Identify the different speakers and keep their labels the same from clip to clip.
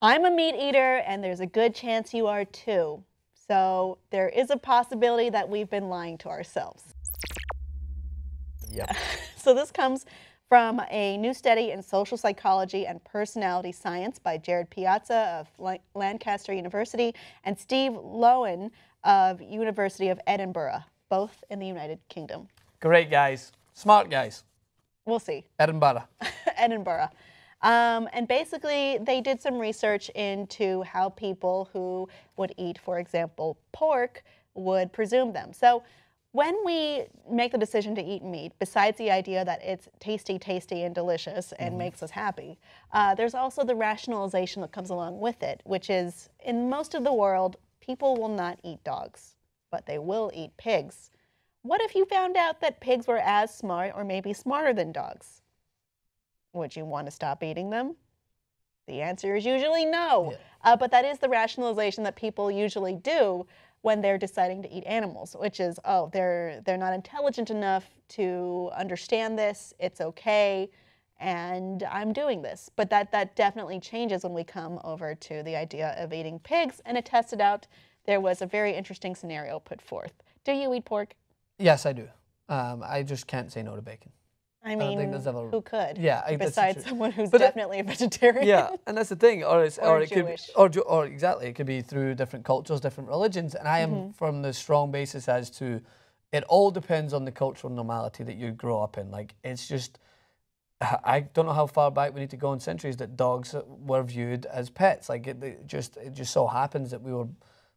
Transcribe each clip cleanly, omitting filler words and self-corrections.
Speaker 1: I'm a meat eater, and there's a good chance you are too. So there is a possibility that we've been lying to ourselves.
Speaker 2: Yep.
Speaker 1: So this comes from a new study in social psychology and personality science by Jared Piazza of Lancaster University and Steve Lowen of University of Edinburgh, both in the United Kingdom.
Speaker 2: Great guys. Smart guys.
Speaker 1: We'll see.
Speaker 2: Edinburgh.
Speaker 1: Edinburgh. And basically, they did some research into how people who would eat, for example, pork, would presume them. So when we make the decision to eat meat, besides the idea that it's tasty, tasty, and delicious and makes us happy, there's also the rationalization that comes along with it, which is, in most of the world, people will not eat dogs, but they will eat pigs. What if you found out that pigs were as smart or maybe smarter than dogs? Would you want to stop eating them? The answer is usually no.
Speaker 2: Yeah.
Speaker 1: But that is the rationalization that people usually do when they're deciding to eat animals, which is, oh, they're not intelligent enough to understand this, it's okay, and I'm doing this. But that definitely changes when we come over to the idea of eating pigs, and it tested out. There was a very interesting scenario put forth. Do you eat pork?
Speaker 2: Yes, I do. I just can't say no to bacon.
Speaker 1: I mean, who could?
Speaker 2: Yeah,
Speaker 1: besides someone who's definitely a vegetarian.
Speaker 2: Yeah, and that's the thing, or it
Speaker 1: Jewish.
Speaker 2: could, or exactly, it could be through different cultures, different religions. And I am from the strong basis as to, it all depends on the cultural normality that you grow up in. Like, it's just, I don't know how far back we need to go in centuries that dogs were viewed as pets. Like, it just so happens that we were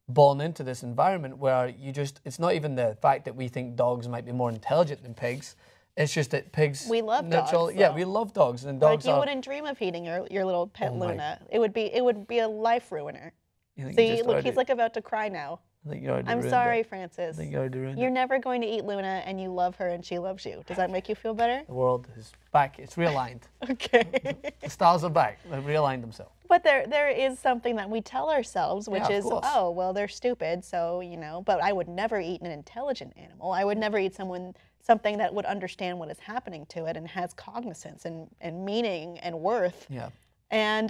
Speaker 2: born into this environment where it's not even the fact that we think dogs might be more intelligent than pigs. It's just that pigs.
Speaker 1: We love dogs.
Speaker 2: Yeah, we love dogs, and dogs.
Speaker 1: Like you wouldn't dream of eating your little pet Luna. It would be a life ruiner.
Speaker 2: See,
Speaker 1: look, he's like about to cry now.
Speaker 2: I think you already
Speaker 1: I'm
Speaker 2: ruined
Speaker 1: sorry,
Speaker 2: it.
Speaker 1: Francis.
Speaker 2: I think you already ruined
Speaker 1: You're
Speaker 2: it.
Speaker 1: never going to eat Luna, and you love her, and she loves you. Does that make you feel better?
Speaker 2: The world is back. It's realigned.
Speaker 1: Okay.
Speaker 2: The stars are back. They've realigned themselves.
Speaker 1: But there is something that we tell ourselves, which is,
Speaker 2: course.
Speaker 1: oh, well, they're stupid, so, but I would never eat an intelligent animal. I would never eat something that would understand what is happening to it and has cognizance and meaning and worth.
Speaker 2: Yeah.
Speaker 1: And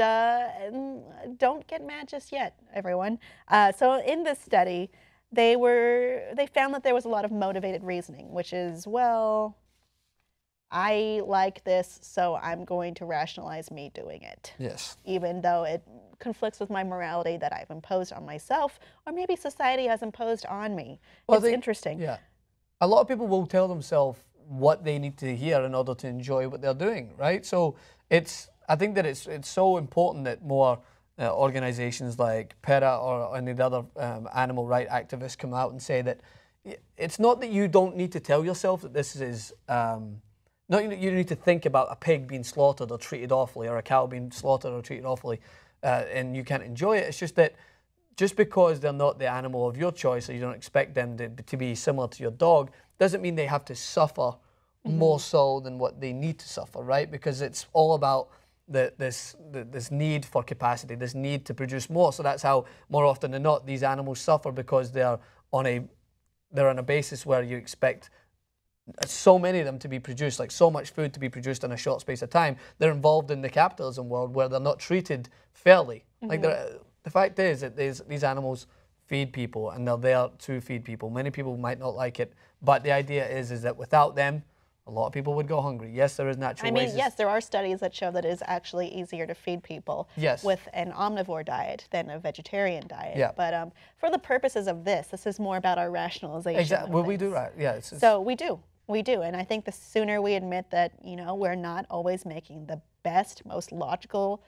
Speaker 1: don't get mad just yet, everyone. So in this study, they found that there was a lot of motivated reasoning, which is, well, I like this, so I'm going to rationalize me doing it.
Speaker 2: Yes.
Speaker 1: Even though it conflicts with my morality that I've imposed on myself, or maybe society has imposed on me. Well, it's interesting.
Speaker 2: Yeah. A lot of people will tell themselves what they need to hear in order to enjoy what they're doing, right? So I think that it's so important that more organizations like PETA or any of the other animal rights activists come out and say that it's not that you don't need to tell yourself that this is, not you need to think about a pig being slaughtered or treated awfully, or a cow being slaughtered or treated awfully, and you can't enjoy it. It's just that just because they're not the animal of your choice, or you don't expect them to be similar to your dog, doesn't mean they have to suffer more so than what they need to suffer, right? Because it's all about this need for capacity, this need to produce more. So that's how, more often than not, these animals suffer, because they're on a basis where you expect so many of them to be produced, like so much food to be produced in a short space of time. They're involved in the capitalism world where they're not treated fairly. Like the fact is that these animals feed people, and they're there to feed people. Many people might not like it, but the idea is that without them, a lot of people would go hungry. Yes, there is natural ways.
Speaker 1: Yes, there are studies that show that it is actually easier to feed people with an omnivore diet than a vegetarian diet.
Speaker 2: Yeah.
Speaker 1: But for the purposes of this is more about our rationalization.
Speaker 2: Exactly. Well, we do right. Yeah.
Speaker 1: So we do, and I think the sooner we admit that we're not always making the best, most logical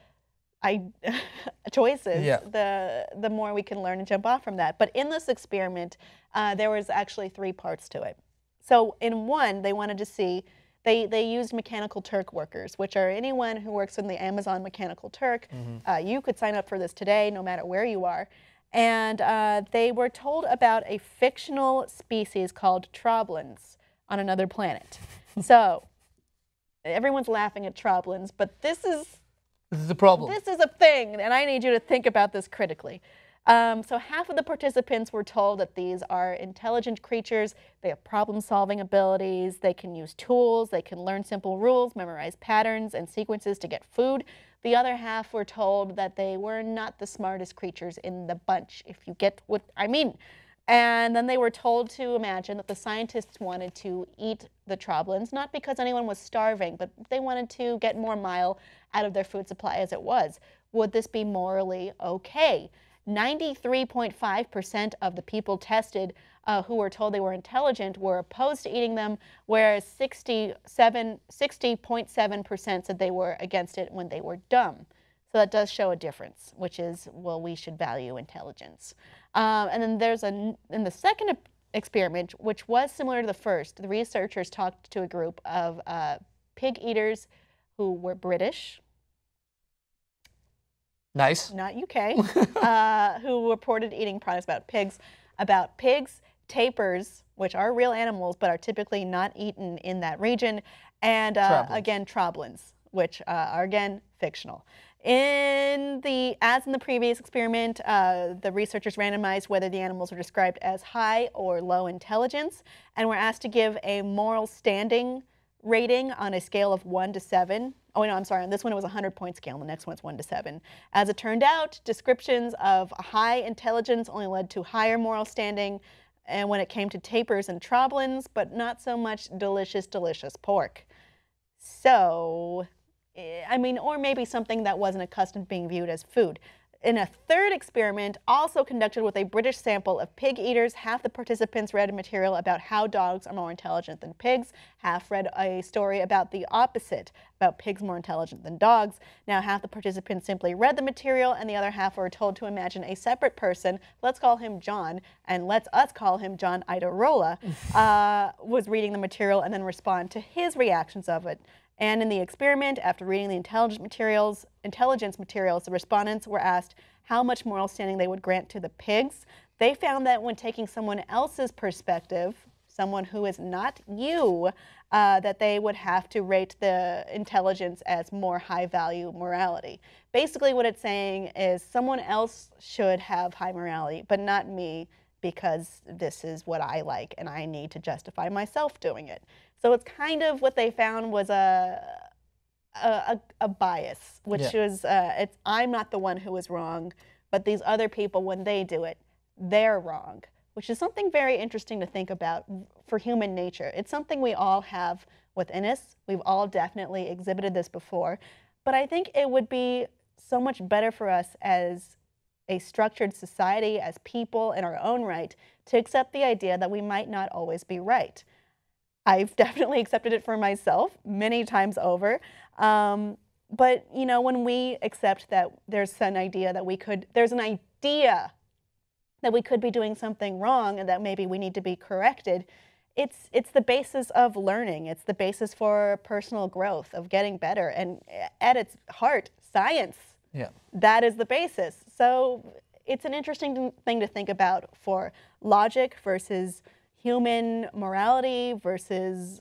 Speaker 1: choices, the more we can learn and jump off from that. But in this experiment, there was actually 3 parts to it. So in one, they wanted to see, they used Mechanical Turk workers, which are anyone who works in the Amazon Mechanical Turk. You could sign up for this today, no matter where you are. And they were told about a fictional species called troblins on another planet. So everyone's laughing at troblins, but this is
Speaker 2: the problem.
Speaker 1: This is a thing, and I need you to think about this critically. So half of the participants were told that these are intelligent creatures. They have problem-solving abilities. They can use tools. They can learn simple rules, memorize patterns and sequences to get food. The other half were told that they were not the smartest creatures in the bunch, if you get what I mean. And then they were told to imagine that the scientists wanted to eat the troblins, not because anyone was starving, but they wanted to get more mile out of their food supply as it was. Would this be morally okay? 93.5% of the people tested who were told they were intelligent were opposed to eating them, whereas 60.7% said they were against it when they were dumb. So that does show a difference, which is, well, we should value intelligence. And then there's in the second experiment, which was similar to the first, the researchers talked to a group of pig eaters who were British.
Speaker 2: Nice.
Speaker 1: Not UK, who reported eating products about pigs, tapirs, which are real animals but are typically not eaten in that region, and again, troblins, which are again fictional. As in the previous experiment, the researchers randomized whether the animals were described as high or low intelligence and were asked to give a moral standing rating on a scale of 1 to 7. Oh, no, I'm sorry. On this one, it was a 100-point scale. On the next one's 1 to 7. As it turned out, descriptions of high intelligence only led to higher moral standing, and when it came to tapirs and troblins, but not so much delicious, delicious pork. So, I mean, or maybe something that wasn't accustomed to being viewed as food. In a third experiment, also conducted with a British sample of pig eaters, half the participants read material about how dogs are more intelligent than pigs, half read a story about the opposite, about pigs more intelligent than dogs. Now, half the participants simply read the material, and the other half were told to imagine a separate person, let's call him John, and let's us call him John Idarola, was reading the material and then respond to his reactions of it. And in the experiment, after reading the intelligence materials, the respondents were asked how much moral standing they would grant to the pigs. They found that when taking someone else's perspective, someone who is not you, that they would have to rate the intelligence as more high-value morality. Basically what it's saying is someone else should have high morality, but not me, because this is what I like and I need to justify myself doing it. So it's kind of what they found was a bias, which was I'm not the one who is wrong, but these other people, when they do it, they're wrong, which is something very interesting to think about for human nature. It's something we all have within us. We've all definitely exhibited this before, but I think it would be so much better for us as a structured society, as people in our own right, to accept the idea that we might not always be right. I've definitely accepted it for myself many times over. But, you know, when we accept that there's an idea that we could be doing something wrong and that maybe we need to be corrected, it's the basis of learning. It's the basis for personal growth, of getting better. And at its heart, science. Yeah. That is the basis. So it's an interesting thing to think about for logic versus human morality versus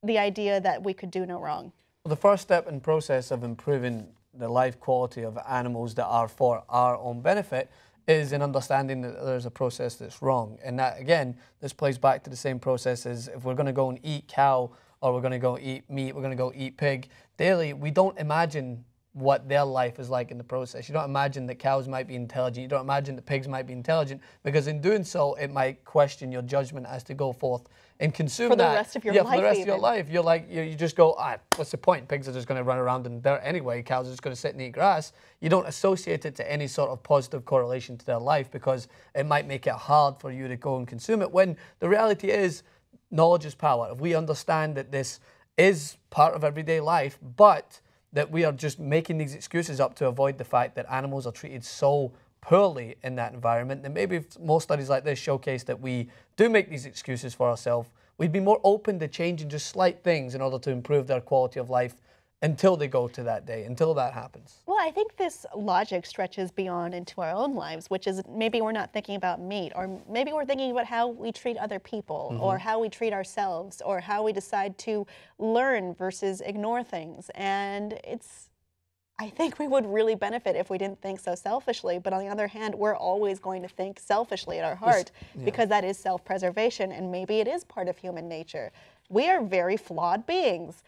Speaker 1: the idea that we could do no wrong.
Speaker 2: Well, the first step in the process of improving the life quality of animals that are for our own benefit is in understanding that there's a process that's wrong. And that, again, this plays back to the same process as if we're going to go and eat cow or we're going to go eat meat, we're going to go eat pig daily, we don't imagine what their life is like in the process. You don't imagine that cows might be intelligent. You don't imagine that pigs might be intelligent, because in doing so, it might question your judgment as to go forth and consume that.
Speaker 1: For the rest of your life.
Speaker 2: For the rest of your life. You're like, you just go, what's the point? Pigs are just going to run around in dirt anyway. Cows are just going to sit and eat grass. You don't associate it to any sort of positive correlation to their life, because it might make it hard for you to go and consume it, when the reality is knowledge is power. If we understand that this is part of everyday life, but that we are just making these excuses up to avoid the fact that animals are treated so poorly in that environment, then maybe if more studies like this showcase that we do make these excuses for ourselves, we'd be more open to changing just slight things in order to improve their quality of life until they go to that day, until that happens.
Speaker 1: Well, I think this logic stretches beyond into our own lives, which is maybe we're not thinking about meat, or maybe we're thinking about how we treat other people, or how we treat ourselves, or how we decide to learn versus ignore things. And I think we would really benefit if we didn't think so selfishly, but on the other hand, we're always going to think selfishly at our heart, because that is self-preservation, and maybe it is part of human nature. We are very flawed beings.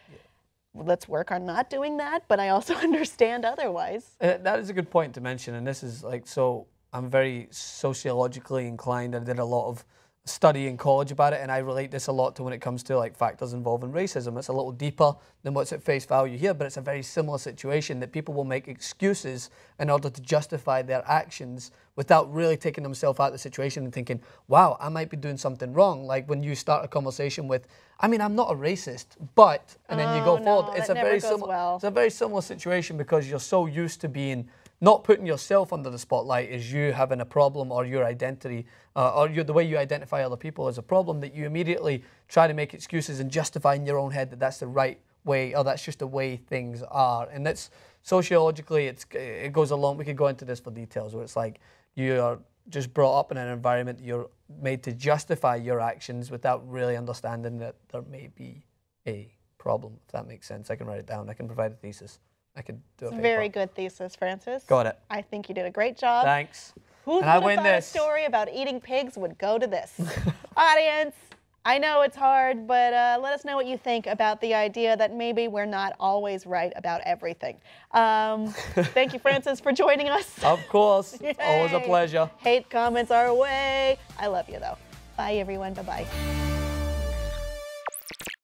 Speaker 1: let's work on not doing that, but I also understand otherwise.
Speaker 2: That is a good point to mention, and this is like, so I'm very sociologically inclined. I did a lot of study in college about it, and I relate this a lot to when it comes to like factors involving racism. It's a little deeper than what's at face value here, but it's a very similar situation that people will make excuses in order to justify their actions without really taking themselves out of the situation and thinking, wow, I might be doing something wrong. Like when you start a conversation with, I mean, I'm not a racist, but, and then you go forward. It's a very similar, it's a very similar situation because you're so used to being not putting yourself under the spotlight as you having a problem or your identity or the way you identify other people as a problem, that you immediately try to make excuses and justify in your own head that that's the right way or that's just the way things are. And that's sociologically, it goes along. We could go into this for details where it's like you are just brought up in an environment that you're made to justify your actions without really understanding that there may be a problem, if that makes sense. I can write it down. I can provide a thesis. I could do a paper.
Speaker 1: Very good thesis, Francis.
Speaker 2: Got it.
Speaker 1: I think you did a great job.
Speaker 2: Thanks.
Speaker 1: Who would have thought a story about eating pigs would go to this? Audience, I know it's hard, but let us know what you think about the idea that maybe we're not always right about everything. Thank you, Francis, for joining us.
Speaker 2: Of course. It's always a pleasure.
Speaker 1: Hate comments our way. I love you, though. Bye, everyone. Bye-bye.